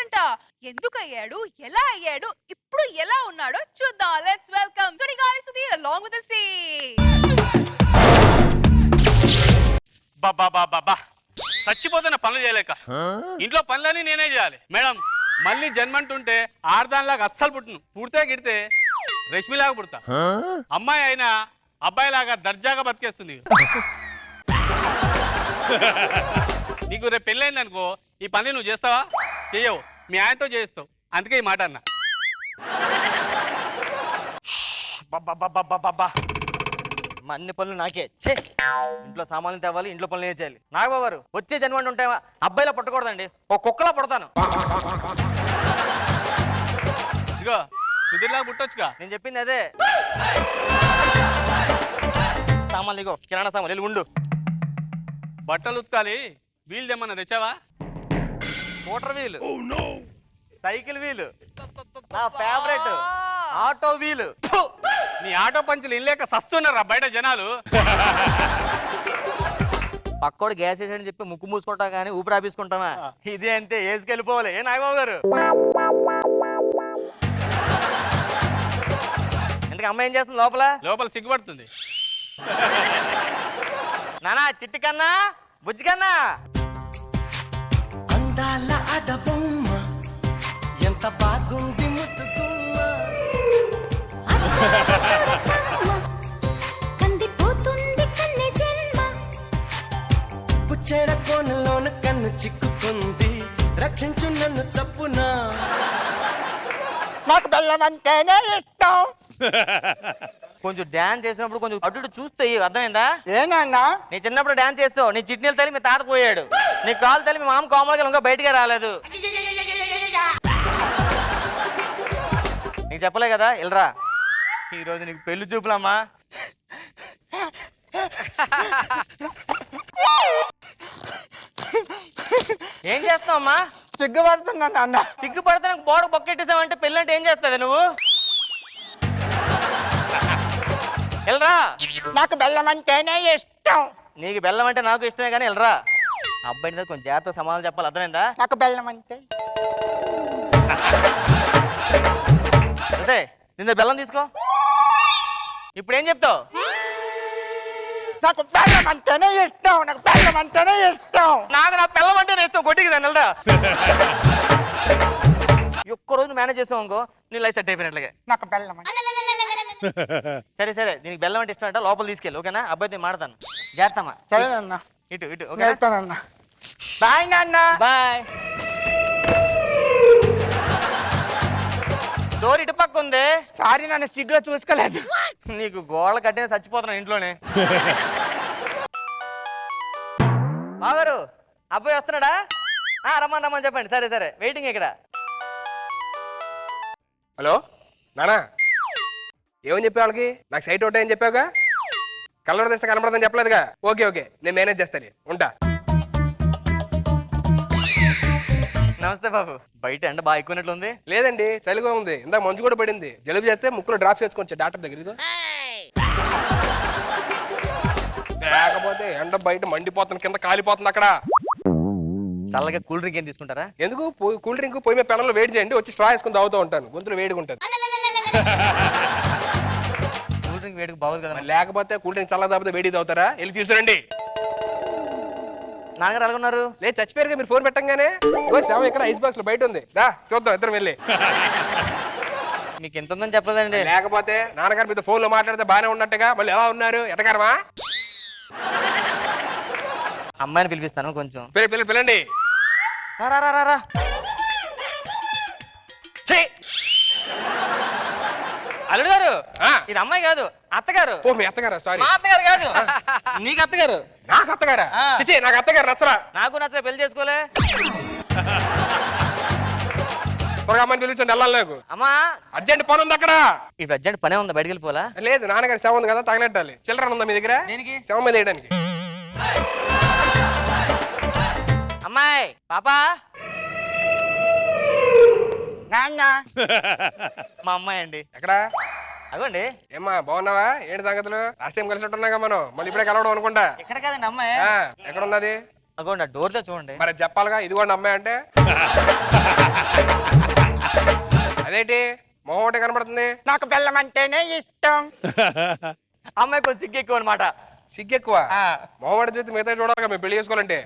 అయ్యాడంట. ఎందుకు అయ్యాడు, ఎలా అయ్యాడు, ఇప్పుడు ఎలా ఉన్నాడో చూద్దాం. Let's welcome Sudigali Sudheer along with the stage. బాబా చచ్చిపోతున్న పనులు చేయలేక ఇంట్లో పనులన్నీ నేనే చేయాలి. మేడం మళ్ళీ జన్మంటుంటే ఆర్దాన్లాగా అస్సలు పుట్టును. పుడితే గిడితే రష్మిలాగా పుడతా. అమ్మాయి అయినా అబ్బాయిలాగా దర్జాగా బతికేస్తుంది. నీకు రేపు పెళ్ళైంది అనుకో, ఈ పని నువ్వు చేస్తావా? చెయ్యవు, మీ ఆయనతో చేస్తావు. అందుకే ఈ మాట అన్నా. బాబా మా అన్ని పనులు నాకే. ఛే, ఇంట్లో సామాన్లు తేవాలి, ఇంట్లో పనులు ఏం చేయాలి? నాగబాబు వచ్చే జన్మండి ఉంటే అబ్బాయిలా పుట్టకూడదండి, ఓ కుక్కలా పుడతాను. ఇగో సుధీర్లాగా పుట్టొచ్చుగా. నేను చెప్పింది అదే. సామాన్లు ఇగో, కిరాణా సామాన్లు వెళ్ళి ఉండు. బట్టలు ఉతకాలి, వీలు తెమ్మన్నా తెచ్చావా? మోటార్ వీలు, సైకిల్ వీలు, నా ఫేవరెట్ ఆటో వీలు. నీ ఆటో పంచులు ఇల్లేక సస్తున్నారా బయట జనాలు. పక్కోడు గ్యాస్ వేసాడని చెప్పి ముక్కు మూసుకుంటాం కానీ ఊపిరి ఆపేసుకుంటామా? ఇదే అంతే, వేసుకెళ్ళిపోవాలి. ఏ నాగబాబు గారు, ఎందుకు అమ్మాయి ఏం చేస్తుంది లోపల? లోపల సిగ్గుపడుతుంది. నానా చిట్టి కన్నా, బుజ్జి కన్నా, అందాల అడబొమ్మ ఎంత బాగుంది ముద్దుగుమ్మ, కందిపోతుంది కన్నె జన్మ, పుచ్చేడ కోనలోన కన్ను చిక్కుకుంది, రక్షించు నన్ను చప్పునా. నాకు బెల్లం అంటేనే ఇష్టం. కొంచెం డాన్స్ చేసినప్పుడు కొంచెం అటు ఇటు చూస్తే అర్థమైందా? ఏనన్నా నీ చిన్నప్పుడు డాన్స్ చేస్తావు, నీ చిట్నీలు తల్లి మీ తాత పోయాడు, నీ కాలు తల్లి మీ మామ కోమలకి ఇంకా బయటికే రాలేదు. నీకు చెప్పలే కదా, వెళ్ళరా. ఈరోజు నీకు పెళ్లి చూపులమ్మా. ఏం చేస్తావు అమ్మా? సిగ్గుపడుతున్నాను అన్న. సిగ్గుపడితే నాకు బోర్డు బొక్కెట్టేసావంటే పెళ్ళి అంటే ఏం చేస్తావు నువ్వు? వెళ్ళరా. నాకు బెల్లం అంటేనే ఇష్టం. నీకు బెల్లం అంటే నాకు ఇష్టమే కానీ వెళ్ళరా. అబ్బాయి మీద కొంచెం జాగ్రత్త సమాధానం చెప్పాలి, అర్థమైందా? నాకు బెల్లం అంటే అదే నిన్న బెల్లం తీసుకో. ఇప్పుడు ఏం చెప్తావు? నాకు బెల్లం అంటేనే ఇష్టం. నాకు బెల్లం అంటేనే ఇష్టం. నాకు నా బెల్లం అంటే ఇష్టం. కొట్టికి దాన్ని వెళ్ళరా. ఒక్క రోజు మేనేజ్ చేసావు అనుకో, నీ లైఫ్ సెట్ అయిపోయినట్లుగా. నాకు బెల్లం అంటే సరే సరే, దీనికి బెల్లం అంటే ఇష్టం అంటే లోపల తీసుకెళ్ళి, ఓకేనా? అబ్బాయితో మాడతాను, జాగ్రత్తమ్మా. సరేనన్నా, ఇటు ఇటు వెళ్తానన్నా. బాయ్ నాన్న. బాయ్. డోర్ ఇటు పక్క ఉంది. సారీ నన్ను సిగ్గులో చూసుకోలేదు. నీకు గోళ్ళ కట్టిన చచ్చిపోతున్నావు ఇంట్లోనే. బాగారు అబ్బాయి వస్తున్నాడా? రమ్మని రమ్మని చెప్పండి. సరే సరే, వెయిటింగ్ ఇక్కడ. హలో నానా, ఏమని చెప్పే వాళ్ళకి? నాకు సైట్ ఒకటే అని చెప్పావుగా, కలర్ తెస్తే కనబడదని చెప్పలేదుగా. ఓకే ఓకే, నేను మేనేజ్ చేస్తాను, ఉంటా. నమస్తే బాబు. బయట ఎండ బాగా ఎక్కువనట్లుంది. లేదండి, చలిగా ఉంది. ఇందాక మంచు కూడా పడింది. జలుబు చేస్తే ముక్కులో డ్రాప్ చేసుకొచ్చా డాక్టర్ దగ్గర. ఇదిగో. లేకపోతే ఎండ బయట మండిపోతుంది, కింద కాలిపోతుంది అక్కడ. చల్లగా కూల్ డ్రింక్ ఏం తీసుకుంటారా? ఎందుకు? కూల్ డ్రింక్ పోయి మీద పెనంలో వేడి చేయండి, వచ్చి స్ట్రా వేసుకుని తాగుతూ ఉంటాను, గొంతులో వేడిగా ఉంటుంది. కూల్ డ్రింక్ వేడికి బాగుంది కదా. లేకపోతే కూల్ డ్రింక్ చల్ల తాగితే వేడి తాగుతారా? వెళ్ళి తీసుకురండి. నాన్నగారు ఎలాగున్నారు? లేదు, చచ్చిపోయారుగా మీరు ఫోన్ పెట్టంగానే. శవం ఇక్కడ ఐస్ బాక్స్ లో బయట ఉంది, రా చూద్దాం ఇద్దరం వెళ్ళి. మీకు ఎంత ఉందని చెప్పలేదండి. లేకపోతే నాన్నగారు మీతో ఫోన్ లో మాట్లాడితే బాగానే ఉన్నట్టుగా, మళ్ళీ ఎలా ఉన్నారు ఎటగారమా? అమ్మాయిని పిలిపిస్తాను కొంచెం. పిల్లండి. రా రా రా రా. అల్లుడు గారు, ఇది అమ్మాయి కాదు, అత్తగారు. ఓ మీ అత్తగారా? సారీ, మా అత్తగారు కాదు, నీకు అత్తగారు. నాకు అత్తగారా? చిచి, నాకు అత్తగారు నచ్చరా. నాకు నచ్చలే, పెళ్లి చేసుకోలే. త్వరగా అమ్మని పిలిపించండి, వెళ్ళాలి నాకు. అమ్మా అర్జెంట్ పని ఉంది అక్కడ. ఇప్పుడు అర్జెంట్ పనే ఉందా, బయటకు వెళ్ళిపోలా? లేదు, నాన్నగారి శవం ఉంది కదా, తగలెట్టాలి. చిల్లర ఉందా మీ దగ్గర? దేనికి? శవం మీద వేయడానికి. అమ్మాయి పాపా. నాన్న. మా అమ్మాయి అండి. ఎక్కడ? అగోండి. ఏమ్మా బాగున్నావా? ఏంటి సంగతులు? లాస్ట్ టైం కలిసి ఉంటున్నాగా మనం, మళ్ళీ ఇప్పుడే కలవడం అనుకుంటా. ఎక్కడ కాదండి అమ్మాయి. ఎక్కడ ఉన్నది? అగోండి డోర్లో చూడండి. మరి చెప్పాలిగా ఇదిగోండి అమ్మాయి అంటే. అదేంటి మొహం ఒకటే కనబడుతుంది. నాకు బెల్లం అంటేనే ఇష్టం. అమ్మాయి కొంచెం సిగ్గు ఎక్కువ అనమాట. సిగ్గెక్కువ. మొహం ఒకటి చూస్తే మిగతా చూడాలిగా మేము పెళ్లి చేసుకోవాలంటే.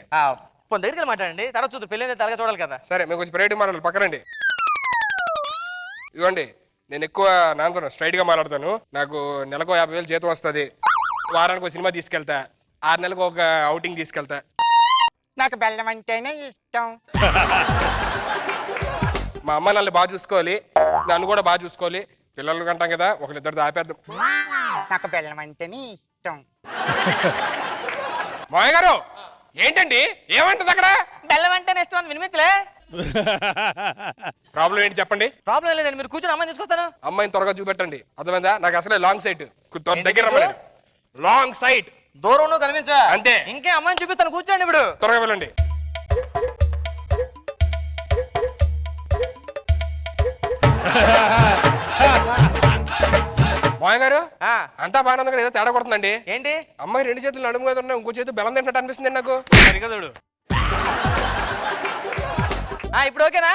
కొంత దగ్గరికి వెళ్ళి మాట్లాడండి, తర్వాత చూద్దాం. పెళ్ళి తరగా చూడాలి కదా. సరే మేము కొంచెం ప్రైవేట్గా మాట్లాడాలి, పక్కనండి. ఇదిగోండి నేను ఎక్కువ నాన్నతో స్ట్రైట్గా మాట్లాడతాను. నాకు నెలకు 50,000 జీతం వస్తుంది. వారానికి ఒక సినిమా తీసుకెళ్తా, 6 నెలలకు ఒక అవుటింగ్ తీసుకెళ్తా. నాకు బెల్లం అంటేనే ఇష్టం. మా అమ్మ నన్ను బాగా చూసుకోవాలి, నన్ను కూడా బాగా చూసుకోవాలి. పిల్లలు కంటాం కదా, ఒకరిద్దరు ఆపేద్దాం. నాకు బెల్లం అంటేనే ఇష్టం. మాయ గారు ఏంటండి ఏమంటుంది అక్కడ? బెల్లం అంటే ఇష్టం అని వినిపించలే. ప్రాబ్లం ఏంటి చెప్పండి. ప్రాబ్లం లేదండి, మీరు కూర్చొని అమ్మాయిని తీసుకొస్తాను. అమ్మాయిని త్వరగా చూపెట్టండి. అర్థమైందా? నాకు అసలే లాంగ్ సైట్, దగ్గర రమ్మని. లాంగ్ సైట్, దూరం కనిపించా అంతే. ఇంకే అమ్మాయిని చూపిస్తాను, కూర్చోండి. ఇప్పుడు త్వరగా వెళ్ళండి. మాయ గారు అంతా బాగానే ఉంది కదా, ఏదో తేడా కొడుతుందండి. ఏంటి? అమ్మాయి 2 చేతులు నడుము మీద ఉన్నాయి, ఇంకో చేతి బెల్లం తింటట్టు అనిపిస్తుంది నాకు. సరిగ్గా చూడు. ఇప్పుడు ఓకేనా?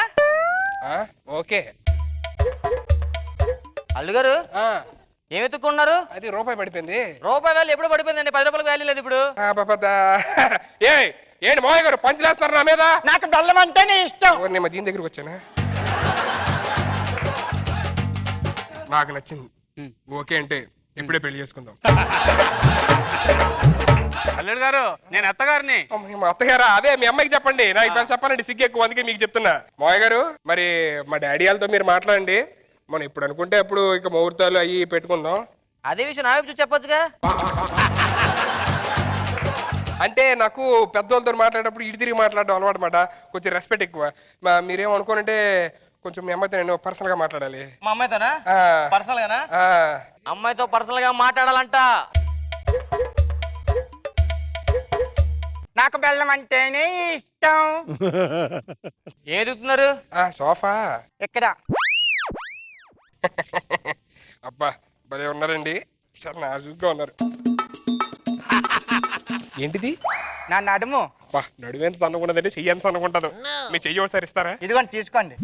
ఓకే. అల్లుగారు ఏమి ఎత్తుకున్నారు? అది రూపాయి పడిపోయింది. రూపాయి వాల్యూ ఎప్పుడు పడిపోయిందండి? 10 రూపాయలకు వాల్యూ లేదు ఇప్పుడు. ఏంటి మాయ గారు పంచులేస్తున్నారు నా మీద? నాకు బెల్లం అంటేనే ఇష్టం. నేను దీని దగ్గరకు వచ్చానా? నాకు నచ్చింది. ఓకే అంటే ఇప్పుడే పెళ్లి చేసుకుందాం. అల్లుడు గారు నేను అత్తగారిని. మా అత్తగారా? అదే మీ అమ్మాయికి చెప్పండి. నాకు ఇప్పుడు చెప్పాలండి సిగ్గు ఎక్కువ, అందుకే మీకు చెప్తున్నా. మావయ్య గారు మరి మా డాడీ వాళ్ళతో మీరు మాట్లాడండి. మనం ఇప్పుడు అనుకుంటే అప్పుడు ఇక ముహూర్తాలు అవి పెట్టుకుందాం. అదే విషయం నా వైపు చూసి చెప్పొచ్చుగా. అంటే నాకు పెద్దవాళ్ళతో మాట్లాడేటప్పుడు ఇటు తిరిగి మాట్లాడడం అలవాటు మాట, కొంచెం రెస్పెక్ట్ ఎక్కువ. మీరేం అనుకోనంటే కొంచెం మీ అమ్మాయితో నేను పర్సనల్ గా మాట్లాడాలి. మా అమ్మాయితోనా? పర్సనల్ గానా? అమ్మాయితో పర్సనల్ గా మాట్లాడాలంట. నాకు బెల్లం అంటేనే ఇష్టం. ఏం ఎదుగుతున్నారు? సోఫా ఇక్కడ. అబ్బా భలే ఉన్నారండి, చాలా నాజుగ్గా ఉన్నారు. ఏంటిది? నా నడుము. అబ్బా నడుము ఎంత సన్నగుండదండి, చెయ్యి ఎంత సన్నగుంటదు. మీ చెయ్యి ఒకసారి ఇస్తారా? ఇదిగోండి తీసుకోండి.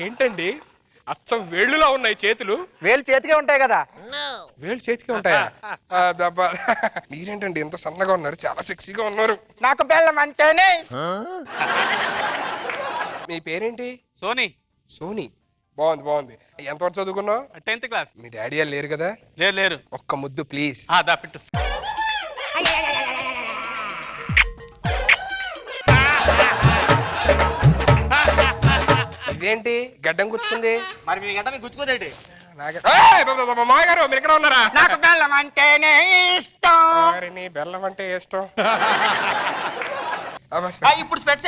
ఏంటండి అచ్చం వేళ్ళులా ఉన్నాయి చేతులు. వేలు చేతికే ఉంటాయి కదా. వేళ్ళు చేతికే ఉంటాయా? దబ్బా మీరేంటండి ఎంత సన్నగా ఉన్నారు, చాలా సెక్సీగా ఉన్నారు. నాకు బెల్లం అంటేనే. మీ పేరేంటి? సోనీ. సోనీ. బాగుంది బాగుంది. ఎంతవరకు చదువుకున్నావు? 10th class. మీ డాడీ వాళ్ళు లేరు కదా? లేరు. ఒక్క ముద్దు ప్లీజ్. దా పెట్టు. ఇదేంటి గడ్డం గుచ్చుకుంది? మరి మీ గంట మీకు గుచ్చుకోదేంటి? మాగారు మీరు ఎక్కడ ఉన్నారా? నాకు బెల్లం అంటేనే ఇష్టం. నీ బెల్లం అంటే ఇష్టం. ఇప్పుడు స్పెట్స్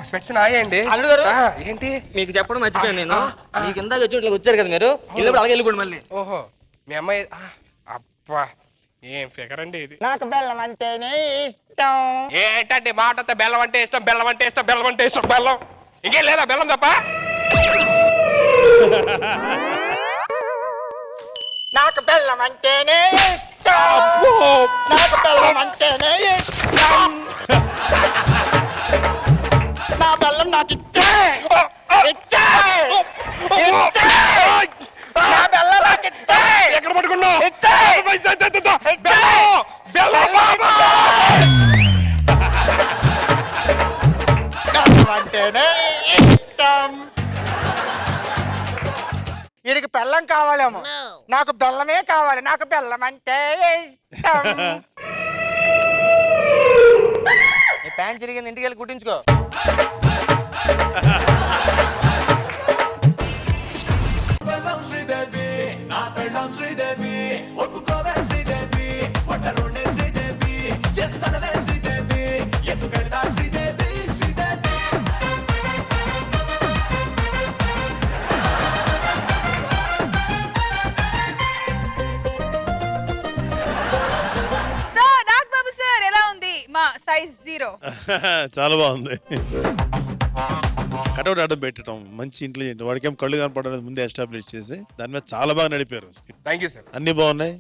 స్పెట్స్ నాయండి. అల్లుగారు ఏంటి మీకు చెప్పడం మర్చిపోయాను నేను. మీకు ఇందాక ఇట్లా వచ్చారు కదా మీరు, ఇల్లు అలాగే వెళ్ళిపోండి మళ్ళీ. ఓహో మీ అమ్మాయి. అబ్బా ఏం ఫిగర్ అండి ఇది. నాకు బెల్లం అంటేనే ఇష్టం. ఏంటంటే మాట బెల్లం అంటే ఇష్టం, బెల్లం అంటే ఇష్టం, బెల్లం అంటే ఇష్టం, బెల్లం. ఇంకేం లేదా బెల్లం తప్ప? నాకు బెల్లం అంటేనే ఇష్టం. నాకు బెల్లం అంటేనే ఇష్టం. నా బెల్లం నాకు ఇచ్చే. నా బెల్లం నాకు ఇచ్చే. ఎక్కడ పట్టుకున్నావు? బెల్లం అంటేనే ఇష్టం. వీడికి బెల్లం కావాలేమో, నాకు బెల్లమే కావాలి. నాకు బెల్లం అంటే ఇష్టం. ఈ ప్యాంట్ చిరిగింది, ఇంటికి వెళ్ళి కుట్టించుకో. నాగబాబు సార్ ఎలా ఉంది మా సైజ్ 0? చాలా బాగుంది. కటౌట్ అడ్డం పెట్టడం మంచి ఇంటెలిజెంట్ వాడికేం కళ్ళు కనపడడం ముందే ఎస్టాబ్లిష్ చేసి దాని మీద చాలా బాగా నడిపారు. Thank you sir. అన్ని బాగున్నాయి,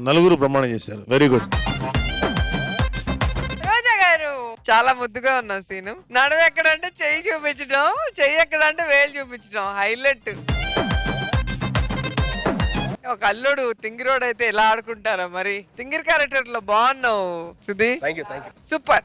నలుగురు ప్రమాణం చేశారు. Very good. రోజా గారు చాలా ముద్దుగా ఉన్నాం సీను. నడుము ఎక్కడంటే చెయ్యి చూపించడం, చెయ్యి ఎక్కడంటే వేలు చూపించడం హైలైట్. ఒక అల్లుడు తింగిరోడ్ అయితే ఎలా ఆడుకుంటారా మరి. తింగిరి క్యారెక్టర్ లో బాగున్నావు సుధీ. Thank you. సూపర్.